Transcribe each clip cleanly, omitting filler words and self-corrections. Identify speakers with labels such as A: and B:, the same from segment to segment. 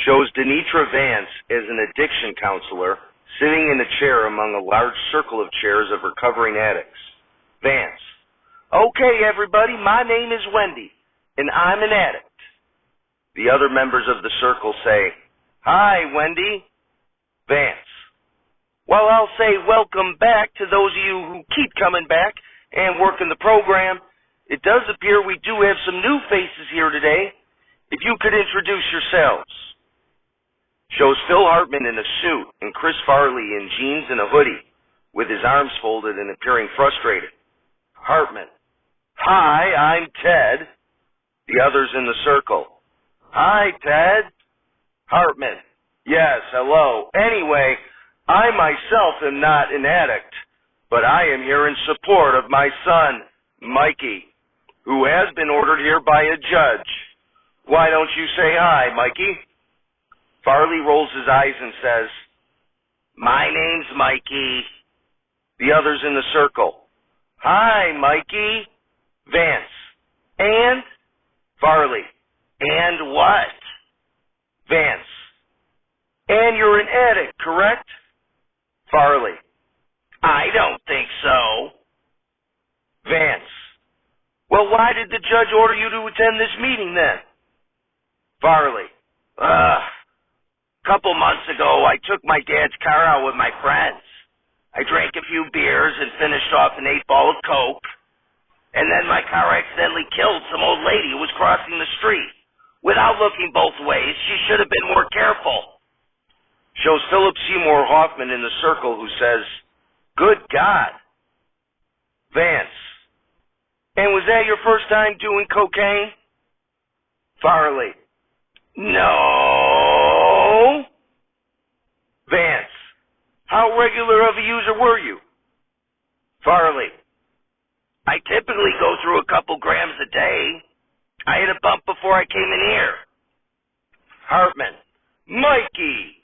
A: Shows Denitra Vance as an addiction counselor sitting in a chair among a large circle of chairs of recovering addicts. Vance. Okay, everybody, my name is Wendy, and I'm an addict. The other members of the circle say, Hi, Wendy. Vance. Well, I'll say welcome back to those of you who keep coming back and working the program. It does appear we do have some new faces here today. If you could introduce yourselves. Shows Phil Hartman in a suit and Chris Farley in jeans and a hoodie with his arms folded and appearing frustrated. Hartman. Hi, I'm Ted. The others in the circle. Hi, Ted. Hartman. Yes, hello. Anyway, I myself am not an addict, but I am here in support of my son, Mikey, who has been ordered here by a judge. Why don't you say hi, Mikey? Farley rolls his eyes and says, My name's Mikey. The others in the circle. Hi, Mikey. Vance. And? Farley. And what? Vance. And you're an addict, correct? Farley. I don't think so. Vance. Well, why did the judge order you to attend this meeting then? Farley. Couple months ago, I took my dad's car out with my friends. I drank a few beers and finished off an 8-ball of Coke. And then my car accidentally killed some old lady who was crossing the street. Without looking both ways, she should have been more careful. Shows Philip Seymour Hoffman in the circle who says, Good God. Vance. And was that your first time doing cocaine? Farley. No. Vance. How regular of a user were you? Farley. I typically go through a couple grams a day. I hit a bump before I came in here. Hartman. Mikey.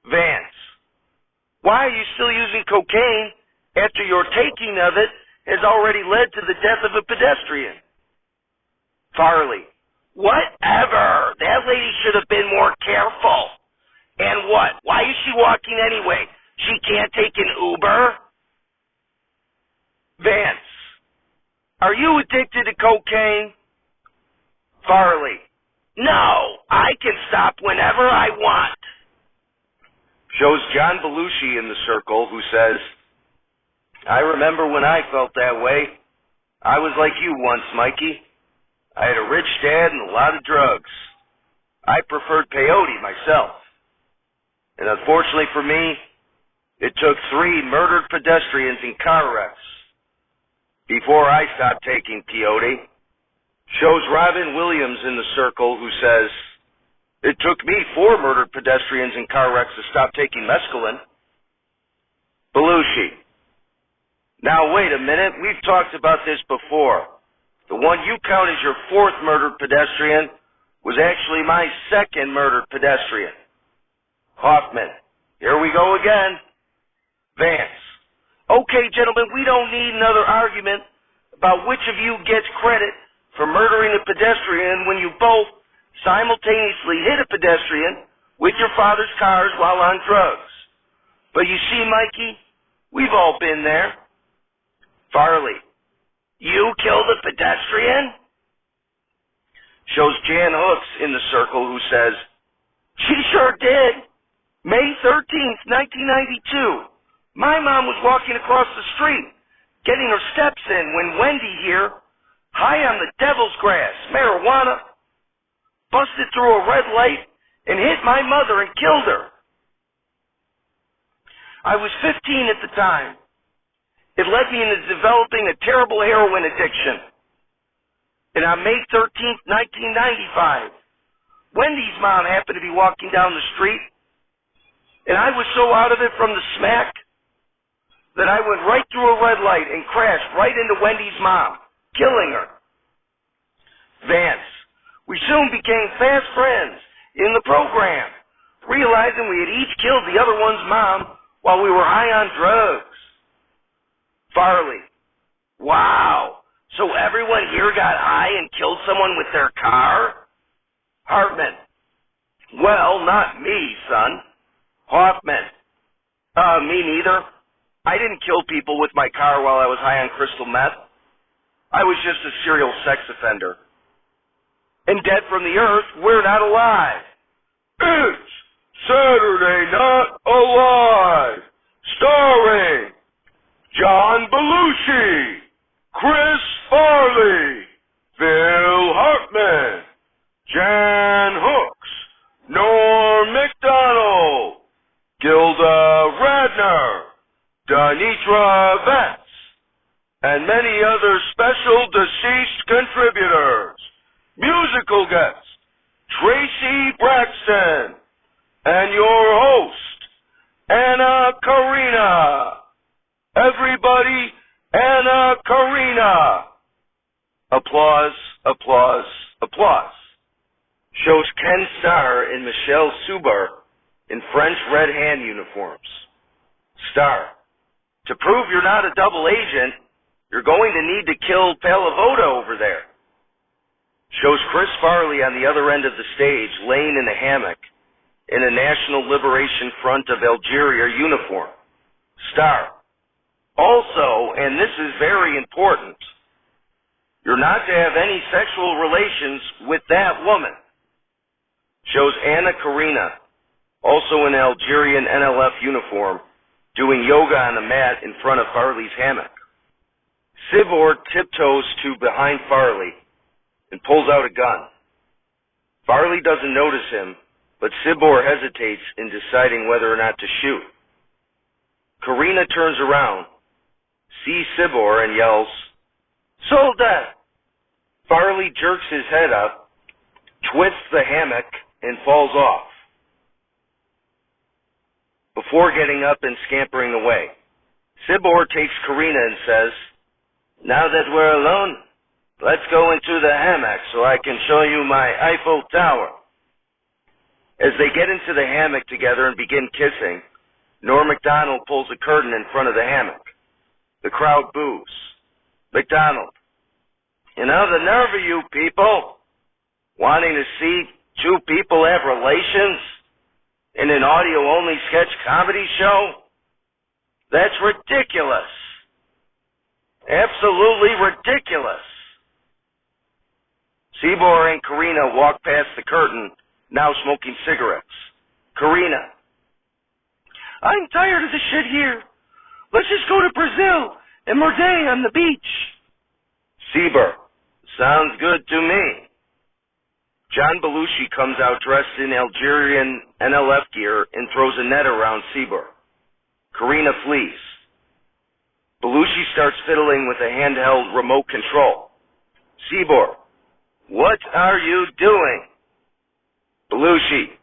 A: Vance. Why are you still using cocaine after your taking of it has already led to the death of a pedestrian? Farley. Whatever. That lady should have been more careful. And what? Why is she walking anyway? She can't take an Uber? Vance. Are you addicted to cocaine? Farley. No, I can stop whenever I want. Shows John Belushi in the circle who says, I remember when I felt that way. I was like you once, Mikey. I had a rich dad and a lot of drugs. I preferred peyote myself. And unfortunately for me, it took 3 murdered pedestrians in car wrecks before I stopped taking peyote. Shows Robin Williams in the circle who says, It took me 4 murdered pedestrians in car wrecks to stop taking mescaline. Belushi. Now wait a minute, we've talked about this before. The one you count as your 4th murdered pedestrian was actually my 2nd murdered pedestrian. Hoffman. Here we go again. Vance. Okay, gentlemen, we don't need another argument about which of you gets credit for murdering a pedestrian when you both simultaneously hit a pedestrian with your father's cars while on drugs. But you see, Mikey, we've all been there. Farley. You killed a pedestrian? Shows Jan Hooks in the circle who says, She sure did. May 13th, 1992. My mom was walking across the street, getting her steps in when Wendy here, high on the devil's grass, marijuana, busted through a red light and hit my mother and killed her. I was 15 at the time. It led me into developing a terrible heroin addiction. And on May 13th, 1995, Wendy's mom happened to be walking down the street, and I was so out of it from the smack that I went right through a red light and crashed right into Wendy's mom, killing her. Vance. We soon became fast friends in the program, realizing we had each killed the other one's mom while we were high on drugs. Farley. Wow. So everyone here got high and killed someone with their car? Hartman. Well, not me, son. Hoffman. Me neither. I didn't kill people with my car while I was high on crystal meth. I was just a serial sex offender. And dead from the earth, we're not alive. It's Saturday Not Alive, starring John Belushi, Chris Farley, Phil Hartman, Jan Hooks, Norm MacDonald, Gilda Radner, Danitra Vance, and many other special deceased contributors. Musical guest, Tracy Braxton, and your host, Anna Karina. Everybody, Anna Karina. Applause, applause, applause. Shows Ken Starr and Michelle Subar in French red hand uniforms. Starr, to prove you're not a double agent, you're going to need to kill Palavoda over there. Shows Chris Farley on the other end of the stage, laying in a hammock, in a National Liberation Front of Algeria uniform. Starr. Also, and this is very important, you're not to have any sexual relations with that woman. Shows Anna Karina, also in Algerian NLF uniform, doing yoga on a mat in front of Farley's hammock. Sibor tiptoes to behind Farley and pulls out a gun. Farley doesn't notice him, but Sibor hesitates in deciding whether or not to shoot. Karina turns around, sees Sibor, and yells, "Soldat!" Farley jerks his head up, twists the hammock, and falls off, before getting up and scampering away. Sibor takes Karina and says, "Now that we're alone, let's go into the hammock so I can show you my Eiffel Tower." As they get into the hammock together and begin kissing, Norm MacDonald pulls a curtain in front of the hammock. The crowd boos. MacDonald, "You know the nerve of you people, wanting to see two people have relations in an audio-only sketch comedy show? That's ridiculous. Absolutely ridiculous." Sibor and Karina walk past the curtain, now smoking cigarettes. Karina, "I'm tired of the shit here. Let's just go to Brazil and Morde on the beach." Sibor, "Sounds good to me." John Belushi comes out dressed in Algerian NLF gear and throws a net around Sibor. Karina flees. Belushi starts fiddling with a handheld remote control. Sibor, "What are you doing?" Belushi,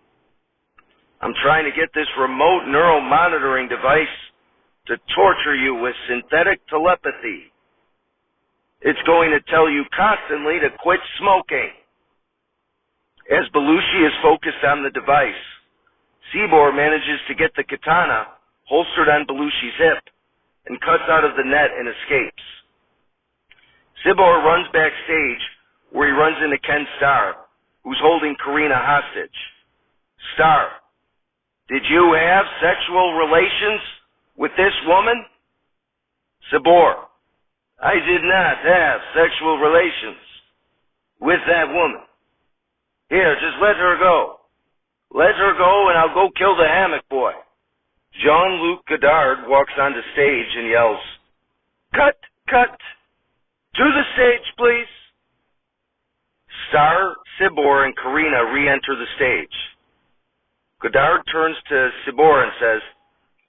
A: "I'm trying to get this remote neural monitoring device to torture you with synthetic telepathy. It's going to tell you constantly to quit smoking." As Belushi is focused on the device, Sibor manages to get the katana holstered on Belushi's hip and cuts out of the net and escapes. Sibor runs backstage where he runs into Ken Starr, who's holding Karina hostage. Starr, "Did you have sexual relations with this woman?" Sibor, "I did not have sexual relations with that woman. Here, just let her go. Let her go and I'll go kill the hammock boy." Jean-Luc Godard walks onto stage and yells, "Cut, cut. To the stage, please." Starr, Sibor, and Karina re-enter the stage. Godard turns to Sibor and says,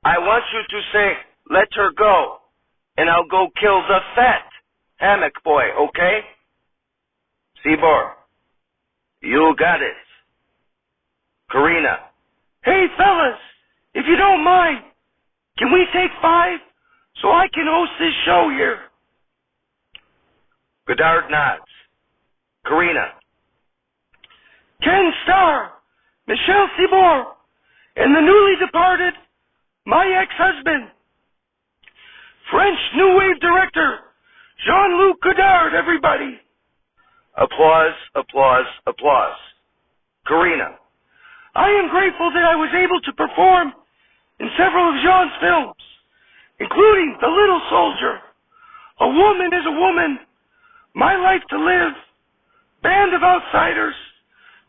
A: "I want you to say, 'Let her go,' and I'll go kill the fat hammock boy, okay?" Sibor, "You got it." Karina, "Hey fellas, if you don't mind, can we take 5 so I can host this show here?" Godard nods. Karina, "Ken Starr, Michelle Sibor, and the newly departed, my ex-husband, French New Wave director, Jean-Luc Godard, everybody." Applause, applause, applause. Karina,
B: I am grateful that I was able to perform in several of Jean's films, including The Little Soldier, A Woman is a Woman, My Life to Live, Band of Outsiders,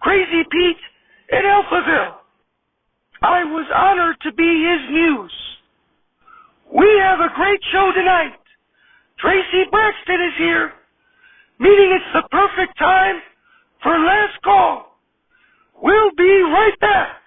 B: Crazy Pete, and Alphaville. I was honored to be his muse. We have a great show tonight. Tracy Braxton is here, meaning it's the perfect time for last call. We'll be right back.